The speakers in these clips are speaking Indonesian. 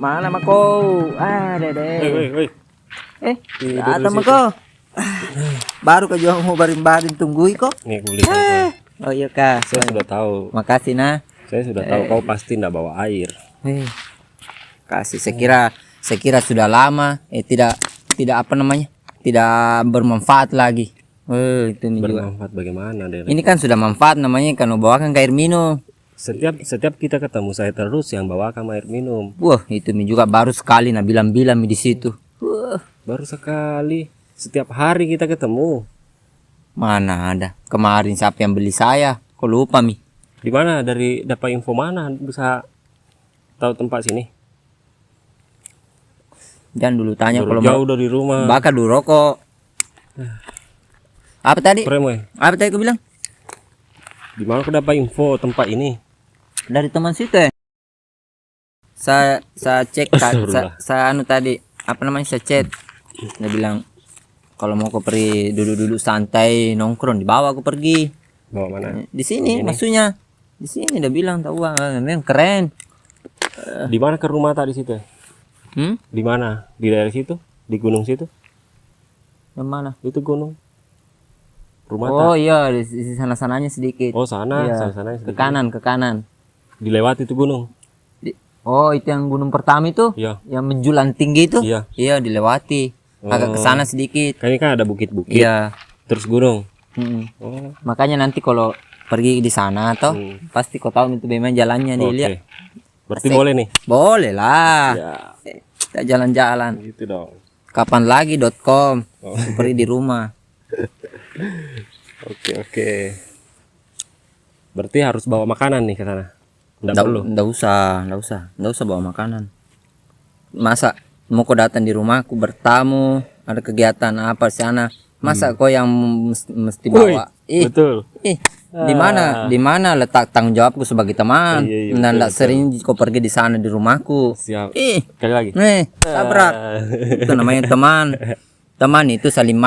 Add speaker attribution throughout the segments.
Speaker 1: Mana Mako? Ada deh.
Speaker 2: Woi.
Speaker 1: Datang Mako. Baru ke jual mau baring-baring tunggui kok.
Speaker 2: Nih aku belikan.
Speaker 1: Oh iya kak.
Speaker 2: Saya sudah tahu.
Speaker 1: Makasih nah.
Speaker 2: Saya sudah tahu kau pasti tidak bawa air.
Speaker 1: Kasih. Saya kira sudah lama. Tidak apa namanya? Tidak bermanfaat lagi. Itu nih juga.
Speaker 2: Bermanfaat bagaimana deh?
Speaker 1: Ini kan sudah manfaat namanya kan bawakan ke air minum.
Speaker 2: Setiap kita ketemu saya terus yang bawakan air minum.
Speaker 1: Wah itu nih juga baru sekali nah bilang-bilang di situ.
Speaker 2: Baru sekali. Setiap hari kita ketemu.
Speaker 1: Mana ada? Kemarin siapa yang beli saya? Kok lupa mi?
Speaker 2: Di mana dari dapat info mana bisa tahu tempat sini?
Speaker 1: Jangan dulu tanya kalau
Speaker 2: jauh dari rumah.
Speaker 1: Bakar dulu rokok. Apa tadi? Apa tadi aku bilang?
Speaker 2: Di mana aku dapat info tempat ini?
Speaker 1: Dari teman situ ya. Saya cek saya anu tadi apa namanya saya chat. Dia bilang kalau mau aku pergi duduk-duduk santai nongkrong dibawa aku pergi.
Speaker 2: Bawa mana?
Speaker 1: Di sini maksudnya. Di sini dia bilang tahu memang keren.
Speaker 2: Di mana ke rumah tadi situ? Di mana? Di daerah situ? Di gunung situ?
Speaker 1: Yang mana?
Speaker 2: Itu gunung. Rumah
Speaker 1: oh iya di sana-sananya sedikit.
Speaker 2: Oh sana,
Speaker 1: iya.
Speaker 2: sana sedikit.
Speaker 1: Ke kanan.
Speaker 2: Dilewati itu gunung.
Speaker 1: Oh itu yang gunung pertama itu?
Speaker 2: Iya.
Speaker 1: Yang menjulang tinggi itu?
Speaker 2: Iya.
Speaker 1: Iya dilewati. Agak ke sana sedikit.
Speaker 2: Kayaknya kan ada bukit-bukit.
Speaker 1: Iya.
Speaker 2: Terus gunung.
Speaker 1: Oh. Makanya nanti kalau pergi di sana toh pasti kau tahu itu bagaimana jalannya dilihat.
Speaker 2: Berarti boleh nih? Boleh
Speaker 1: lah.
Speaker 2: Ya.
Speaker 1: Kita jalan-jalan.
Speaker 2: Gitu dong.
Speaker 1: Kapan lagi.com. Pergi di rumah.
Speaker 2: Oke. Berarti harus bawa makanan nih ke sana. Nggak usah bawa makanan.
Speaker 1: Masa mau kau datang di rumahku bertamu, ada kegiatan apa di sana? Masa kau yang mesti bawa?
Speaker 2: Betul.
Speaker 1: Di mana letak tanggung jawabku sebagai teman? Dan tidak sering kau pergi di sana di rumahku.
Speaker 2: Siap. Sekali lagi.
Speaker 1: Tabrak. Itu namanya teman. Teman itu saling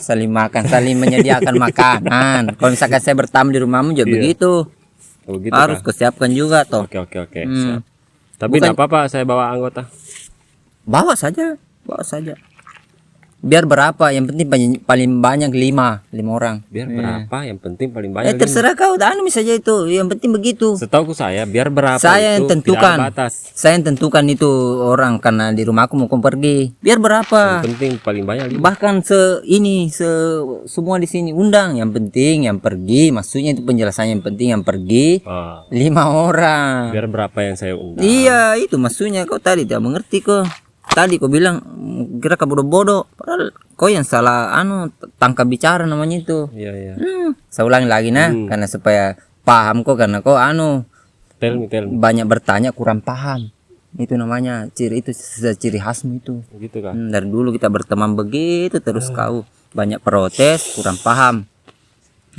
Speaker 1: saling menyediakan makanan. Kalau misalkan saya bertamu di rumahmu juga begitu.
Speaker 2: Gitu,
Speaker 1: harus kesiapkan juga toh.
Speaker 2: Oke. Siap. Tapi tidak apa-apa saya bawa anggota.
Speaker 1: Bawa saja. Biar berapa? Yang penting paling banyak 5 orang.
Speaker 2: Biar berapa? Yang penting paling banyak.
Speaker 1: Terserah kau, anu saja itu. Yang penting begitu.
Speaker 2: Setauku saya biar berapa
Speaker 1: saya
Speaker 2: itu
Speaker 1: yang tentukan.
Speaker 2: Tidak ada batas.
Speaker 1: Saya yang tentukan itu orang karena di rumahku mau pergi. Biar berapa?
Speaker 2: Yang penting paling banyak 5.
Speaker 1: Bahkan semua di sini undang. Yang penting yang pergi, maksudnya itu penjelasannya yang penting yang pergi 5 orang.
Speaker 2: Biar berapa yang saya undang?
Speaker 1: Iya, itu maksudnya kau tadi tidak mengerti kok. Tadi kau bilang kira kau bodoh-bodoh, padahal kau yang salah tangkap bicara namanya itu.
Speaker 2: Iya.
Speaker 1: Saya ulangi lagi karena supaya paham kok karena kau
Speaker 2: tell me.
Speaker 1: Banyak bertanya kurang paham. Itu namanya ciri khasmu itu.
Speaker 2: Gitu kan.
Speaker 1: Dari dulu kita berteman begitu terus kau banyak protes, kurang paham.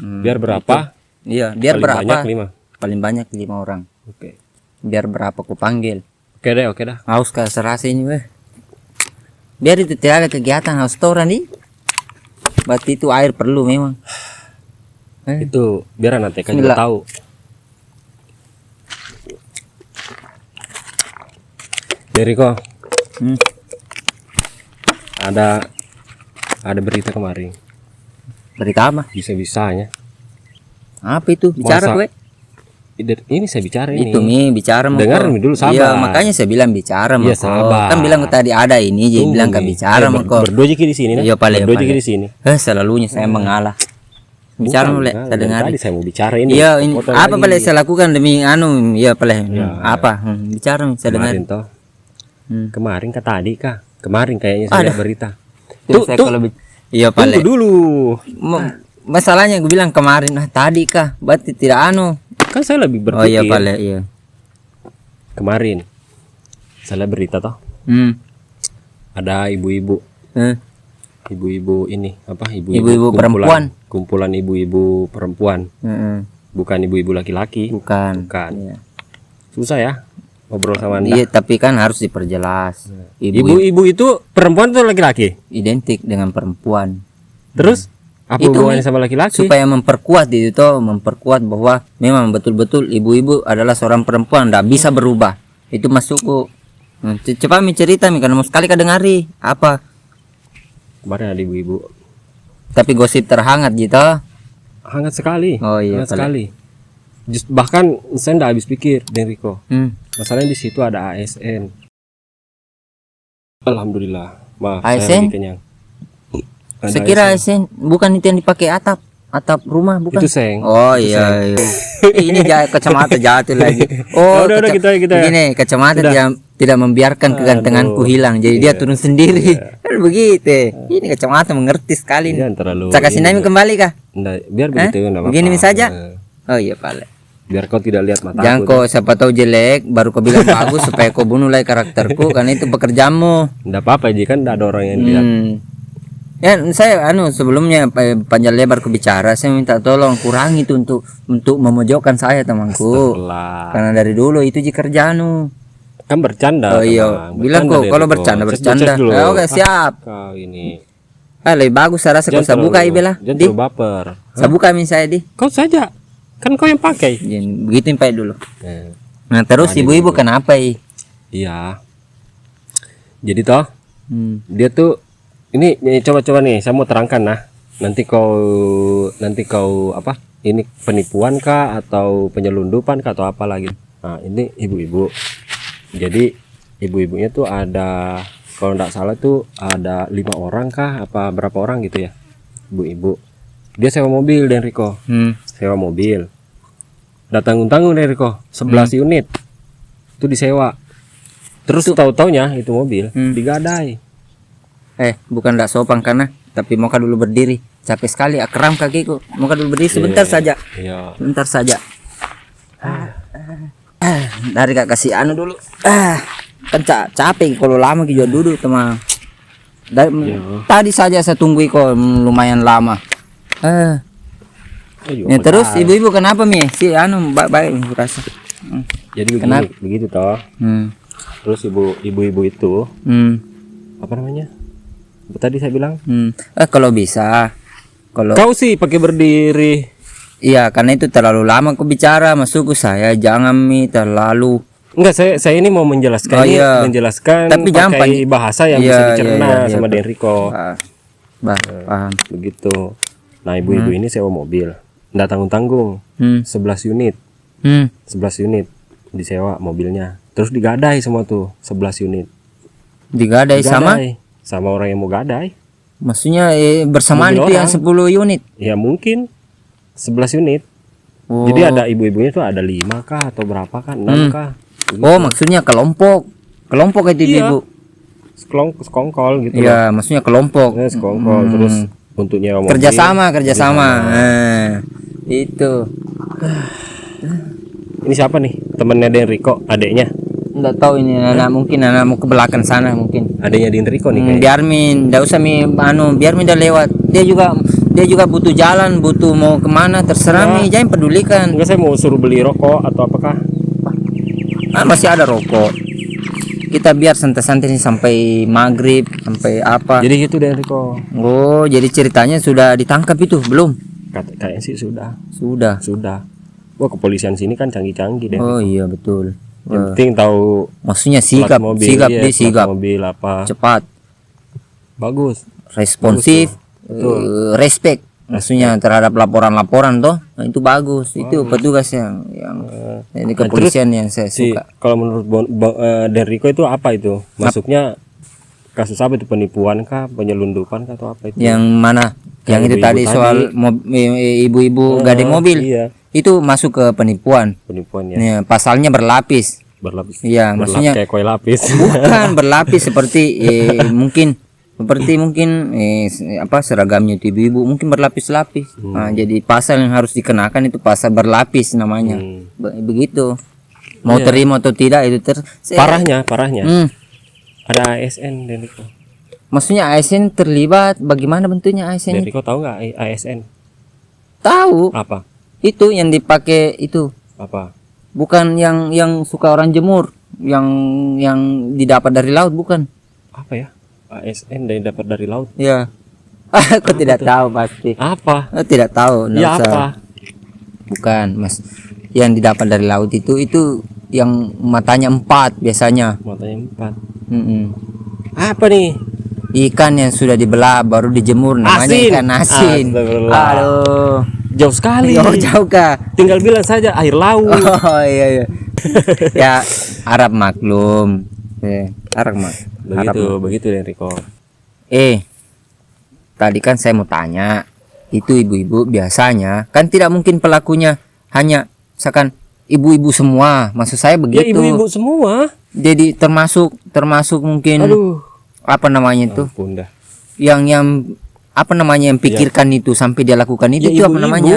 Speaker 2: Biar berapa?
Speaker 1: Iya, biar berapa?
Speaker 2: Paling banyak 5.
Speaker 1: Paling banyak 5 orang.
Speaker 2: Oke.
Speaker 1: Biar berapa aku panggil.
Speaker 2: Oke dah.
Speaker 1: Haus ke serasi ini weh. Biar itu tidak ada kegiatan restoran nih. Berarti itu air perlu memang.
Speaker 2: Itu biar nanti kan juga tahu. Deriko. Ada berita kemarin.
Speaker 1: Berita apa?
Speaker 2: Bisa-bisanya.
Speaker 1: Apa itu? Bicara gue.
Speaker 2: Ini saya bicara ini.
Speaker 1: Itu bicara mau.
Speaker 2: Dengar dulu sabar.
Speaker 1: Iya, makanya saya bilang bicara mau.
Speaker 2: Iya, sabar.
Speaker 1: Kan bilang tadi ada ini, jadi bilang gak bicara mau kok.
Speaker 2: Berdua di sini.
Speaker 1: Iya, paling.
Speaker 2: Berdua di sini.
Speaker 1: Selalunya saya mengalah. Bicara mulai, saya dengar.
Speaker 2: Tadi saya mau bicara ini.
Speaker 1: Iya, ini apa paling saya lakukan demi iya paling. Apa? Bicara saya dengar.
Speaker 2: Kemarin kemarin kayaknya saya lihat berita.
Speaker 1: Iya paling.
Speaker 2: Tunggu dulu.
Speaker 1: Masalahnya gue bilang kemarin tadi berarti tidak
Speaker 2: kan saya lebih berpikir.
Speaker 1: Oh iya paling iya.
Speaker 2: Kemarin saya lihat berita toh. Ada ibu-ibu. Ibu-ibu ini apa? Ibu-ibu
Speaker 1: perempuan.
Speaker 2: Kumpulan ibu-ibu perempuan. Bukan ibu-ibu laki-laki.
Speaker 1: Bukan.
Speaker 2: Iya. Susah ya ngobrol sama Anda.
Speaker 1: Iya, tapi kan harus diperjelas.
Speaker 2: Ibu-ibu itu perempuan atau laki-laki?
Speaker 1: Identik dengan perempuan.
Speaker 2: Terus apa hubungannya sama laki-laki?
Speaker 1: Supaya memperkuat memperkuat bahwa memang betul-betul ibu-ibu adalah seorang perempuan, tidak bisa berubah. Itu masukku. Coba mi cerita mi, karena mau sekali kadengari apa.
Speaker 2: Kemarin ada ibu-ibu
Speaker 1: Tapi gosip terhangat gitu.
Speaker 2: hangat sekali.
Speaker 1: Oh iya,
Speaker 2: hangat sekali. Bahkan saya nggak habis pikir, Denriko. Masalahnya di situ ada ASN. Alhamdulillah. Maaf, saya
Speaker 1: ASN?
Speaker 2: lagi kenyang. Ada
Speaker 1: Saya kira ASN bukan itu yang dipakai atap rumah, bukan?
Speaker 2: Itu seng.
Speaker 1: Oh iya, iya. Ini kacamata jatuh lagi. Oh,
Speaker 2: udah kita.
Speaker 1: Begini, kacamata tidak membiarkan kegantenganku hilang, jadi dia turun sendiri. Kan begitu. Ini kacamata mengerti sekali nih.
Speaker 2: Jangan terlalu.
Speaker 1: Saya kasih Naim kembali kah?
Speaker 2: Nggak, biar begitu nggak apa-apa.
Speaker 1: Begini saja. Oh iya, Pale.
Speaker 2: Biar kau tidak lihat mataku.
Speaker 1: Jangan kau siapa tahu jelek baru kau bilang bagus supaya kau bunuh lagi karakterku, karena itu pekerjaanmu.
Speaker 2: Nggak apa-apa, jadi kan nggak ada orang yang lihat.
Speaker 1: Ya, saya sebelumnya panjang lebar ku bicara, saya minta tolong kurangi itu untuk memojokkan saya temanku.
Speaker 2: Astagfirullah.
Speaker 1: Karena dari dulu itu kerjaanmu.
Speaker 2: Kan bercanda.
Speaker 1: Oh iya,
Speaker 2: teman.
Speaker 1: bilang kok
Speaker 2: Bercanda,
Speaker 1: kalau
Speaker 2: Denriko.
Speaker 1: bercanda.
Speaker 2: Cek dulu.
Speaker 1: Oke, siap.
Speaker 2: Kau ini.
Speaker 1: Lebih bagus saya rasa kau saya buka Ibela.
Speaker 2: Jangan
Speaker 1: Di,
Speaker 2: terlalu baper.
Speaker 1: saya buka min saya di.
Speaker 2: Kau saja. Kan kau yang pakai.
Speaker 1: Begitu Pak dulu.
Speaker 2: Eh,
Speaker 1: Nah, terus ibu-ibu kenapa
Speaker 2: Iya. Jadi toh, dia tuh ini coba-coba nih, saya mau terangkan nah. Nanti kau apa? Ini penipuan kah atau penyelundupan kah atau apa lagi? Nah, ini ibu-ibu. Jadi ibu-ibunya tuh ada, kalau nggak salah tuh ada 5 orang kah apa berapa orang gitu ya, ibu-ibu. Dia sewa mobil, Denriko. Sewa mobil. Datang tanggung Denriko, 11 unit. Itu disewa. Terus tahu-taunya itu mobil digadai.
Speaker 1: Bukan tidak sopan karena, tapi mau dulu berdiri. Capek sekali, kram kakiku. Mau dulu berdiri sebentar saja.
Speaker 2: Iya.
Speaker 1: Sebentar saja. Dari kak kasih anu dulu. Kan capek kalau lama juga duduk teman. Tadi saja saya tunggu kok lumayan lama. Ya, terus ibu-ibu kenapa mi? Si anu baik rasa.
Speaker 2: Jadi begitu toh. Terus ibu-ibu itu apa namanya? Tadi saya bilang.
Speaker 1: Kalau bisa, kalau
Speaker 2: Kau sih pakai berdiri.
Speaker 1: iya, karena itu terlalu lama aku bicara, masukku saya jangan mi terlalu.
Speaker 2: Enggak, saya ini mau menjelaskan, menjelaskan
Speaker 1: tapi jangan
Speaker 2: pakai bahasa yang bisa dicerna sama Denriko.
Speaker 1: Paham.
Speaker 2: Begitu. Nah, ibu-ibu ini sewa mobil. Nggak tanggung-tanggung. 11 unit. 11 unit disewa mobilnya. Terus digadai semua tuh 11 unit.
Speaker 1: Digadai
Speaker 2: sama orang yang mau gadai.
Speaker 1: Maksudnya bersamaan
Speaker 2: Mobil
Speaker 1: itu
Speaker 2: orang.
Speaker 1: yang 10 unit.
Speaker 2: Ya mungkin 11 unit. Jadi ada ibu-ibunya tuh ada 5 kah atau berapa kah? 6 kah?
Speaker 1: Oh, maksudnya kelompok itu ibu.
Speaker 2: Sekongkol gitu.
Speaker 1: Iya, maksudnya kelompok.
Speaker 2: Sekongkol terus untuk nyewa mobil.
Speaker 1: Kerjasama. Itu.
Speaker 2: Ini siapa nih? Temennya Denriko, adeknya.
Speaker 1: Enggak tahu ini anak mau ke belakang sana mungkin.
Speaker 2: Adanya Denriko nih kayaknya.
Speaker 1: Biarmin, enggak usah biarmin udah lewat. Dia juga butuh jalan, butuh mau kemana terserah mi, jangan pedulikan.
Speaker 2: Enggak, saya mau suruh beli rokok atau apakah?
Speaker 1: Masih ada rokok. Kita biar santai-santai nih sampai maghrib, sampai apa.
Speaker 2: Jadi gitu Denriko.
Speaker 1: Oh, jadi ceritanya sudah ditangkap itu belum?
Speaker 2: Kayaknya sih sudah.
Speaker 1: Sudah.
Speaker 2: Wah, kepolisian sini kan canggih-canggih deh.
Speaker 1: Oh iya betul.
Speaker 2: Yang penting tahu
Speaker 1: Maksudnya
Speaker 2: plat mobil,
Speaker 1: sigap
Speaker 2: plat mobil apa.
Speaker 1: cepat,
Speaker 2: Bagus.
Speaker 1: responsif, respect. Maksudnya terhadap laporan-laporan toh, nah, itu bagus. Itu petugas yang ini kepolisian yang saya suka.
Speaker 2: Kalau menurut Denriko itu apa itu? Masuknya kasus apa itu, penipuan kah, penyelundupan kah atau apa itu?
Speaker 1: Yang mana? Yang itu tadi soal ibu-ibu gading mobil.
Speaker 2: Iya.
Speaker 1: Itu masuk ke penipuan.
Speaker 2: Penipuan ya.
Speaker 1: Ya, pasalnya berlapis. Iya, maksudnya
Speaker 2: kayak kue lapis.
Speaker 1: bukan berlapis seperti mungkin apa seragamnya itu ibu-ibu mungkin berlapis-lapis. Nah, jadi pasal yang harus dikenakan itu pasal berlapis namanya. Begitu. Mau terima atau tidak itu
Speaker 2: Parahnya. Ada ASN Denriko.
Speaker 1: Maksudnya ASN terlibat, bagaimana bentuknya ASN?
Speaker 2: Denriko tahu nggak ASN?
Speaker 1: Tahu.
Speaker 2: Apa?
Speaker 1: Itu yang dipakai itu.
Speaker 2: Apa?
Speaker 1: Bukan yang suka orang jemur, yang didapat dari laut bukan?
Speaker 2: Apa ya? ASN yang dapat dari laut.
Speaker 1: Ya. Aku tidak tahu pasti.
Speaker 2: Apa?
Speaker 1: Aku tidak tahu.
Speaker 2: Ya apa?
Speaker 1: Bukan, Mas. Yang didapat dari laut itu yang matanya 4 biasanya.
Speaker 2: Matanya 4.
Speaker 1: Mm-mm.
Speaker 2: Apa nih?
Speaker 1: Ikan yang sudah dibelah baru dijemur namanya
Speaker 2: Asin.
Speaker 1: ikan asin.
Speaker 2: Astagfirullah.
Speaker 1: Aduh.
Speaker 2: Jauh sekali.
Speaker 1: Jauh kah?
Speaker 2: Tinggal bilang saja air laut.
Speaker 1: Oh iya iya. Ya Arab maklum. Arab
Speaker 2: Begitu Enrico.
Speaker 1: Tadi kan saya mau tanya, itu ibu-ibu biasanya kan tidak mungkin pelakunya hanya misalkan ibu-ibu semua, maksud saya
Speaker 2: Ya
Speaker 1: begitu.
Speaker 2: ibu-ibu semua.
Speaker 1: Jadi termasuk mungkin
Speaker 2: Aduh.
Speaker 1: apa namanya itu?
Speaker 2: Ampun dah.
Speaker 1: Yang apa namanya yang pikirkan itu sampai dia lakukan itu,
Speaker 2: Ya,
Speaker 1: itu apa
Speaker 2: ibu-ibu.
Speaker 1: namanya?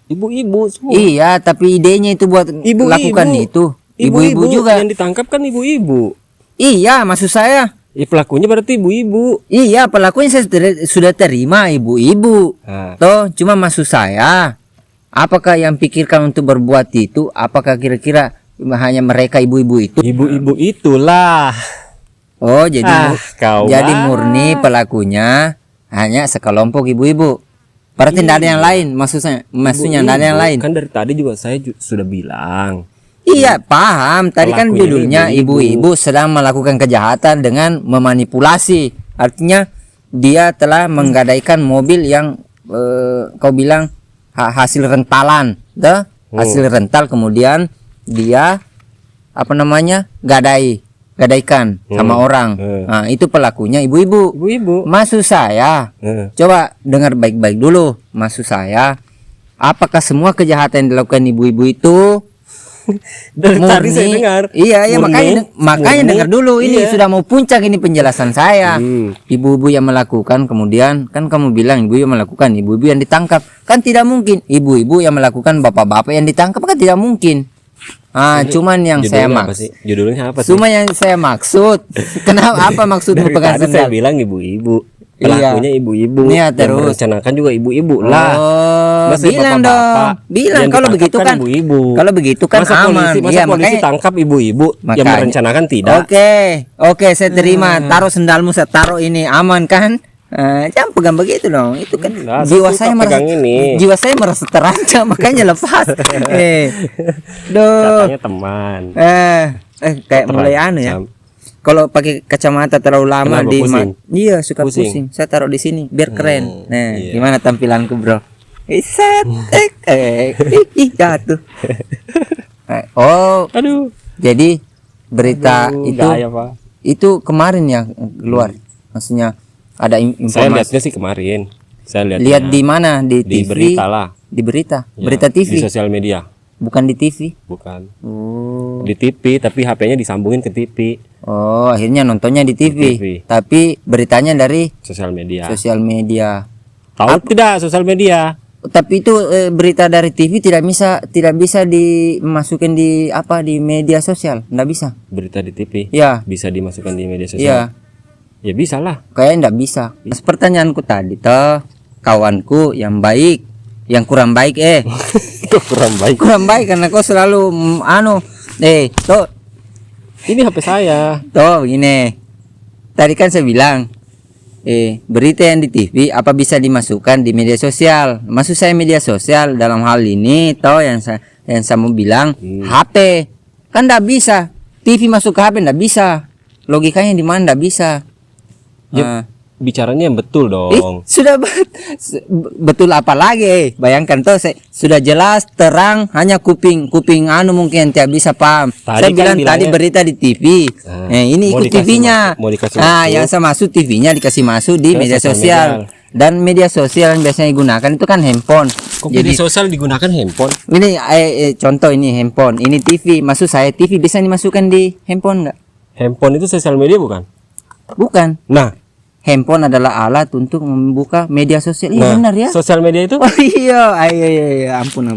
Speaker 2: Ibu-ibu semua.
Speaker 1: Iya, tapi idenya itu buat
Speaker 2: Ibu-ibu.
Speaker 1: lakukan itu. Ibu-ibu juga.
Speaker 2: Yang ditangkap kan ibu-ibu.
Speaker 1: Iya, maksud saya.
Speaker 2: Ya pelakunya berarti ibu-ibu.
Speaker 1: Iya, pelakunya saya sudah terima ibu-ibu.
Speaker 2: Nah,
Speaker 1: Toh, cuma maksud saya, apakah yang pikirkan untuk berbuat itu? Apakah kira-kira hanya mereka ibu-ibu itu?
Speaker 2: ibu-ibu itulah.
Speaker 1: Oh, jadi
Speaker 2: Kau
Speaker 1: jadi
Speaker 2: mah.
Speaker 1: murni pelakunya hanya sekelompok ibu-ibu. Berarti tidak ada yang lain, maksudnya tidak ada yang lain.
Speaker 2: Kan dari tadi juga saya sudah bilang.
Speaker 1: Iya, paham. Tadi kan
Speaker 2: Pelakunya
Speaker 1: judulnya ibu-ibu sedang melakukan kejahatan dengan memanipulasi. Artinya dia telah menggadaikan mobil yang kau bilang hasil rentalan, dah hasil rental, kemudian dia apa namanya gadaikan sama orang. Nah, itu pelakunya ibu-ibu.
Speaker 2: Ibu-ibu.
Speaker 1: Maksud saya, coba dengar baik-baik dulu. Maksud saya, apakah semua kejahatan yang dilakukan ibu-ibu itu
Speaker 2: Dari tadi saya dengar.
Speaker 1: Iya, iya,
Speaker 2: Murni.
Speaker 1: makanya dengar dulu. Ini
Speaker 2: Iya.
Speaker 1: sudah mau puncak ini penjelasan saya. Ibu-ibu yang melakukan, kemudian kan kamu bilang ibu yang melakukan, ibu-ibu yang ditangkap. Kan tidak mungkin ibu-ibu yang melakukan, bapak-bapak yang ditangkap, kan tidak mungkin. Cuman yang saya maksud,
Speaker 2: Judulnya apa sih?
Speaker 1: cuma yang saya maksud, kenapa apa maksud
Speaker 2: Dari
Speaker 1: pegang
Speaker 2: tadi saya
Speaker 1: sendal?
Speaker 2: bilang ibu-ibu. Pelakunya ibu-ibu.
Speaker 1: Iya,
Speaker 2: Yang
Speaker 1: terus.
Speaker 2: merencanakan juga ibu-ibu lah.
Speaker 1: Oh,
Speaker 2: Masa
Speaker 1: bilang
Speaker 2: bapak-bapak
Speaker 1: dong, bilang
Speaker 2: yang
Speaker 1: kalau
Speaker 2: ditangkap
Speaker 1: begitu kan,
Speaker 2: ibu-ibu.
Speaker 1: kalau begitu kan
Speaker 2: Masa
Speaker 1: aman.
Speaker 2: polisi,
Speaker 1: Iya,
Speaker 2: polisi
Speaker 1: makanya-
Speaker 2: tangkap ibu-ibu yang
Speaker 1: Makanya.
Speaker 2: merencanakan tidak.
Speaker 1: Oke, saya terima. Taruh sendalmu, saya taruh ini, aman kan? Jangan pegang begitu dong. Itu kan
Speaker 2: Nah,
Speaker 1: jiwa
Speaker 2: saya
Speaker 1: saya
Speaker 2: suka
Speaker 1: merasa,
Speaker 2: pegang ini.
Speaker 1: jiwa saya merasa terancam, makanya lepas. Duh.
Speaker 2: Katanya teman.
Speaker 1: Kayak mulai anu ya.
Speaker 2: Terancam.
Speaker 1: Kalau pakai kacamata terlalu lama
Speaker 2: Kenapa,
Speaker 1: di
Speaker 2: pusing?
Speaker 1: iya suka
Speaker 2: Pusing?
Speaker 1: pusing. Saya taruh di sini biar keren. Nah,
Speaker 2: iya.
Speaker 1: gimana tampilanku, Bro? Set, jatuh. Oh,
Speaker 2: Aduh.
Speaker 1: jadi berita itu
Speaker 2: Gaya, Pak.
Speaker 1: itu kemarin ya keluar. Maksudnya ada
Speaker 2: Saya
Speaker 1: informasi.
Speaker 2: lihatnya sih kemarin. Saya
Speaker 1: Lihat di mana? Di
Speaker 2: di
Speaker 1: TV.
Speaker 2: berita lah.
Speaker 1: Di berita.
Speaker 2: Ya,
Speaker 1: Berita
Speaker 2: Di
Speaker 1: TV,
Speaker 2: sosial media.
Speaker 1: bukan di TV.
Speaker 2: Bukan.
Speaker 1: Oh.
Speaker 2: Di TV tapi HP-nya disambungin ke TV.
Speaker 1: Oh, akhirnya nontonnya di TV.
Speaker 2: TV.
Speaker 1: Tapi beritanya dari
Speaker 2: Sosial media.
Speaker 1: sosial media.
Speaker 2: Tahu tidak sosial media?
Speaker 1: Tapi itu berita dari TV tidak bisa dimasukkan di apa di media sosial, nggak bisa.
Speaker 2: Berita di TV
Speaker 1: Ya,
Speaker 2: bisa dimasukkan di media sosial.
Speaker 1: iya,
Speaker 2: Ya bisa lah.
Speaker 1: kayaknya nggak bisa. Pertanyaanku tadi toh, kawanku yang baik, yang kurang baik
Speaker 2: Kok kurang baik.
Speaker 1: kurang baik karena kau selalu toh
Speaker 2: Ini HP saya.
Speaker 1: gini. Tadi kan saya bilang berita yang di TV apa bisa dimasukkan di media sosial? Maksud saya media sosial dalam hal ini toh yang saya mau bilang HP kan nggak bisa. TV masuk ke HP nggak bisa. Logikanya di mana nggak bisa?
Speaker 2: Ya, bicaranya yang betul dong.
Speaker 1: Sudah betul apa lagi? Bayangkan toh sudah jelas terang hanya kuping anu mungkin yang tidak bisa paham.
Speaker 2: Tadi
Speaker 1: Saya
Speaker 2: kan
Speaker 1: bilang tadi
Speaker 2: bilangnya-
Speaker 1: berita di TV. Ini
Speaker 2: mau
Speaker 1: ikut
Speaker 2: dikasih
Speaker 1: TV-nya.
Speaker 2: mau dikasih
Speaker 1: Nah,
Speaker 2: masuk.
Speaker 1: yang saya masuk TV-nya dikasih masuk di
Speaker 2: Ke
Speaker 1: media
Speaker 2: sosial
Speaker 1: sosial. Dan media sosial yang biasanya digunakan itu kan handphone.
Speaker 2: Kok
Speaker 1: Jadi
Speaker 2: media sosial digunakan handphone?
Speaker 1: ini contoh ini handphone, ini TV. Maksud saya TV bisa dimasukkan di handphone nggak?
Speaker 2: Handphone itu sosial media bukan?
Speaker 1: Bukan.
Speaker 2: Nah,
Speaker 1: Handphone adalah alat untuk membuka media sosial. Iya benar ya.
Speaker 2: sosial media itu
Speaker 1: Oh iya, iya, ampun.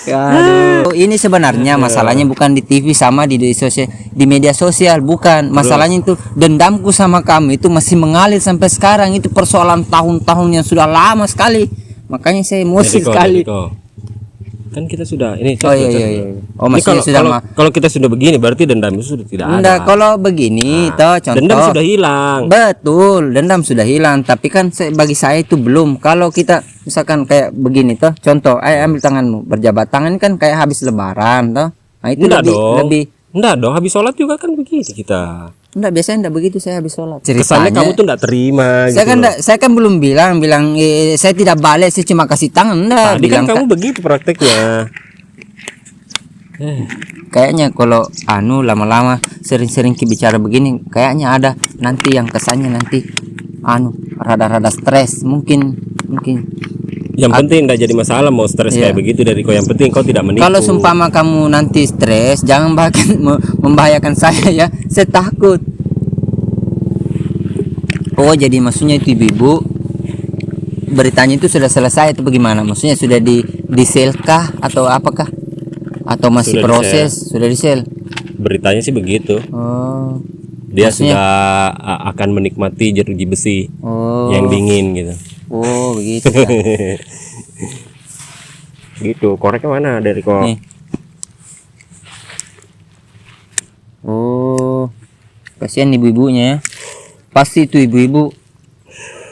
Speaker 1: Ya, aduh. Ini sebenarnya masalahnya bukan di TV sama di media sosial, bukan. Masalahnya itu dendamku sama kamu itu masih mengalir sampai sekarang. Itu persoalan tahun-tahun yang sudah lama sekali. Makanya saya emosi sekali.
Speaker 2: kan kita sudah ini.
Speaker 1: Oh iya. Oh
Speaker 2: Ini
Speaker 1: maksudnya sudah
Speaker 2: kalau kita sudah begini berarti dendam itu sudah tidak ada.
Speaker 1: Enggak, kalau begini toh contoh.
Speaker 2: Dendam sudah hilang.
Speaker 1: Betul, dendam sudah hilang, tapi kan bagi saya itu belum. Kalau kita misalkan kayak begini toh, contoh, ambil tanganmu, berjabat tangan kan kayak habis lebaran toh. Nah, itu lebih
Speaker 2: enggak dong, habis sholat juga kan begitu kita.
Speaker 1: enggak, biasanya enggak begitu saya habis sholat.
Speaker 2: Kesannya kamu tuh enggak terima
Speaker 1: Saya
Speaker 2: gitu.
Speaker 1: kan saya kan belum bilang saya tidak balik, saya cuma kasih tangan enggak.
Speaker 2: Tadi
Speaker 1: Bilang
Speaker 2: kan kamu begitu prakteknya.
Speaker 1: kayaknya kalau lama-lama sering-sering bicara begini, kayaknya ada nanti yang kesannya nanti rada-rada stres mungkin.
Speaker 2: Yang penting enggak jadi masalah mau stres kayak begitu dari kau. Yang penting kau tidak menipu.
Speaker 1: Kalau seumpama kamu nanti stres, jangan membahayakan saya ya. Saya takut. Oh, jadi maksudnya itu ibu-ibu beritanya itu sudah selesai itu bagaimana? Maksudnya sudah di sel kah atau apakah? Atau masih
Speaker 2: Sudah
Speaker 1: proses? Sudah di sel.
Speaker 2: Beritanya sih begitu.
Speaker 1: Oh.
Speaker 2: Dia sudah akan menikmati jeruji besi yang dingin gitu.
Speaker 1: Oh, begitu kan.
Speaker 2: Gitu. Koreknya mana dari kok?
Speaker 1: Nih. Oh, kasihan ibu-ibunya ya. Pasti itu ibu-ibu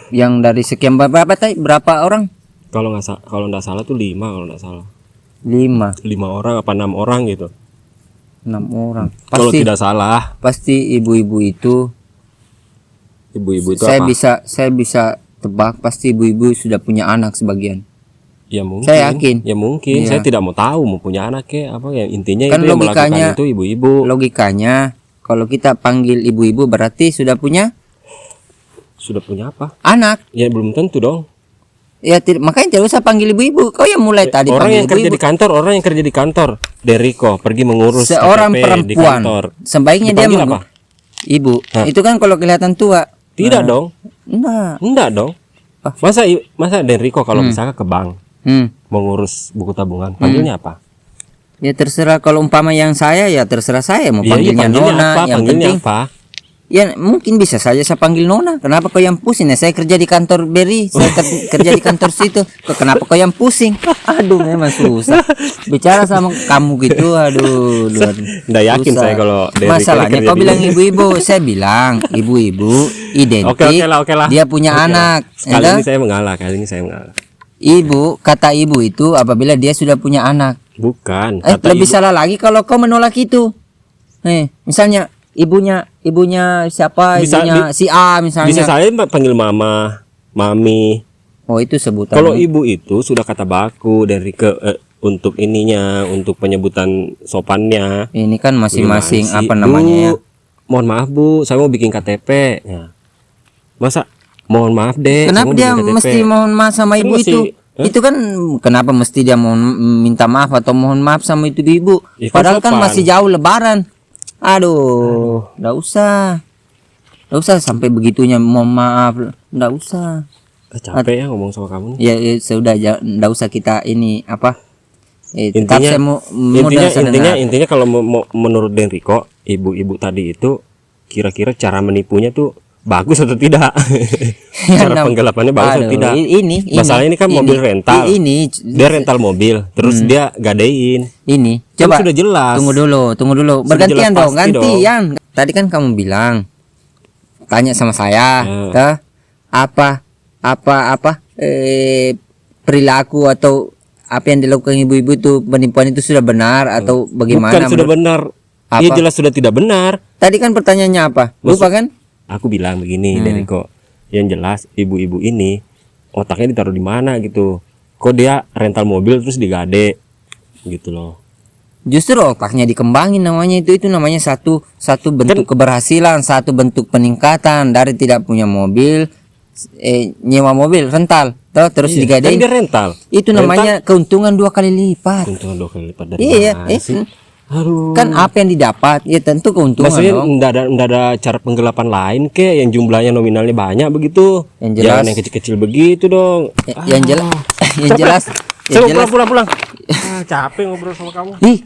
Speaker 1: yang dari sekian berapa orang?
Speaker 2: Kalau nggak salah tuh 5 kalau nggak salah.
Speaker 1: 5
Speaker 2: orang apa 6 orang gitu.
Speaker 1: 6 orang.
Speaker 2: Kalau tidak salah.
Speaker 1: Pasti ibu-ibu itu
Speaker 2: saya
Speaker 1: bisa tebak, pasti ibu-ibu sudah punya anak sebagian.
Speaker 2: Ya mungkin.
Speaker 1: Saya yakin.
Speaker 2: Ya mungkin.
Speaker 1: Iya.
Speaker 2: Saya tidak mau tahu mau punya anak ya apa ya, intinya
Speaker 1: Kan
Speaker 2: itu yang
Speaker 1: logikanya-
Speaker 2: melakukan itu ibu-ibu.
Speaker 1: Logikanya kalau kita panggil ibu-ibu berarti sudah punya
Speaker 2: Sudah punya apa?
Speaker 1: anak.
Speaker 2: Ya belum tentu dong.
Speaker 1: Ya makanya tidak usah panggil ibu-ibu. Kau yang mulai tadi
Speaker 2: Orang
Speaker 1: panggil
Speaker 2: yang kerja
Speaker 1: ibu-ibu.
Speaker 2: di kantor, Deriko pergi mengurus
Speaker 1: Seorang
Speaker 2: KTP di
Speaker 1: perempuan
Speaker 2: kantor.
Speaker 1: sebaiknya dia
Speaker 2: Dipanggil apa?
Speaker 1: Ibu. Itu kan kalau kelihatan tua.
Speaker 2: Tidak dong.
Speaker 1: Enggak.
Speaker 2: Dong. Masa Deriko kalau misalnya ke bank mau ngurus buku tabungan, panggilnya apa?
Speaker 1: Ya terserah, kalau umpama yang saya ya terserah saya mau panggilnya Nona, yang penting
Speaker 2: apa?
Speaker 1: ya mungkin bisa saja saya panggil Nona. Kenapa kau yang pusing? Ya, saya kerja di kantor Beri, saya kerja di kantor situ. Kenapa kau yang pusing? Aduh, memang susah bicara sama kamu gitu. Aduh,
Speaker 2: Nggak yakin
Speaker 1: susah.
Speaker 2: saya kalau Deriko
Speaker 1: Masalahnya
Speaker 2: kerja
Speaker 1: kau
Speaker 2: di-
Speaker 1: bilang ibu-ibu, saya bilang ibu-ibu identik.
Speaker 2: Oke lah.
Speaker 1: Dia punya
Speaker 2: Oke lah.
Speaker 1: anak.
Speaker 2: Kali
Speaker 1: Ya,
Speaker 2: ini saya mengalah.
Speaker 1: kata ibu itu apabila dia sudah punya anak.
Speaker 2: Bukan.
Speaker 1: Lebih salah lagi kalau kau menolak itu. Misalnya ibunya siapa? Ibunya si A misalnya.
Speaker 2: Bisa saya panggil mama, mami.
Speaker 1: Oh, itu sebutan.
Speaker 2: Kalau ibu itu sudah kata baku dari untuk ininya, untuk penyebutan sopannya.
Speaker 1: Ini kan masing-masing
Speaker 2: Gimana sih?
Speaker 1: apa namanya ya?
Speaker 2: Bu, mohon maaf Bu, saya mau bikin KTP. Ya. Masa mohon maaf deh.
Speaker 1: Kenapa
Speaker 2: saya
Speaker 1: dia
Speaker 2: mau bikin KTP.
Speaker 1: mesti mohon maaf sama
Speaker 2: Kan
Speaker 1: ibu
Speaker 2: mesti-
Speaker 1: itu? Itu kan kenapa mesti dia minta maaf atau mohon maaf sama itu ibu?
Speaker 2: Ya, kan
Speaker 1: Padahal kan
Speaker 2: sopan.
Speaker 1: masih jauh lebaran. Aduh, enggak usah. Enggak usah sampai begitunya mohon maaf. Enggak usah.
Speaker 2: Capek ya ngomong sama kamu nih.
Speaker 1: Ya sudah, enggak usah kita ini apa? Tetap saya mau
Speaker 2: Intinya kalau menurut Denriko, ibu-ibu tadi itu kira-kira cara menipunya tuh bagus atau tidak? Cara penggelapannya bagus atau tidak? Masalah ini kan mobil rental. Dia rental mobil, terus dia gadein.
Speaker 1: Ini
Speaker 2: Kan
Speaker 1: coba
Speaker 2: sudah jelas.
Speaker 1: Tunggu dulu.
Speaker 2: Sudah
Speaker 1: Bergantian
Speaker 2: jelas
Speaker 1: dong,
Speaker 2: pasti
Speaker 1: gantian. Tadi kan kamu bilang tanya sama saya, apa perilaku atau apa yang dilakukan ibu-ibu itu penipuan itu sudah benar atau bagaimana?
Speaker 2: Bukan sudah benar. Iya jelas sudah tidak benar.
Speaker 1: Tadi kan pertanyaannya apa? Lupa kan?
Speaker 2: Aku bilang begini, Deriko. Yang jelas ibu-ibu ini otaknya ditaruh di mana gitu. Kok dia rental mobil terus digade gitu loh.
Speaker 1: Justru otaknya dikembangin, namanya itu namanya satu bentuk keberhasilan, satu bentuk peningkatan dari tidak punya mobil, nyewa mobil rental, terus digadein.
Speaker 2: Kan dia rental.
Speaker 1: Itu namanya keuntungan 2 kali lipat.
Speaker 2: Keuntungan 2 kali lipat dari
Speaker 1: Iya,
Speaker 2: mana sih? Aduh.
Speaker 1: Kan apa yang didapat? Ya tentu keuntungan.
Speaker 2: Maksudnya
Speaker 1: dong.
Speaker 2: enggak ada cara penggelapan lain ke yang jumlahnya nominalnya banyak begitu.
Speaker 1: Yang jelas.
Speaker 2: Jangan yang kecil-kecil begitu dong.
Speaker 1: Yang jelas,
Speaker 2: Saya mau pulang. Capek ngobrol sama kamu.
Speaker 1: Ih,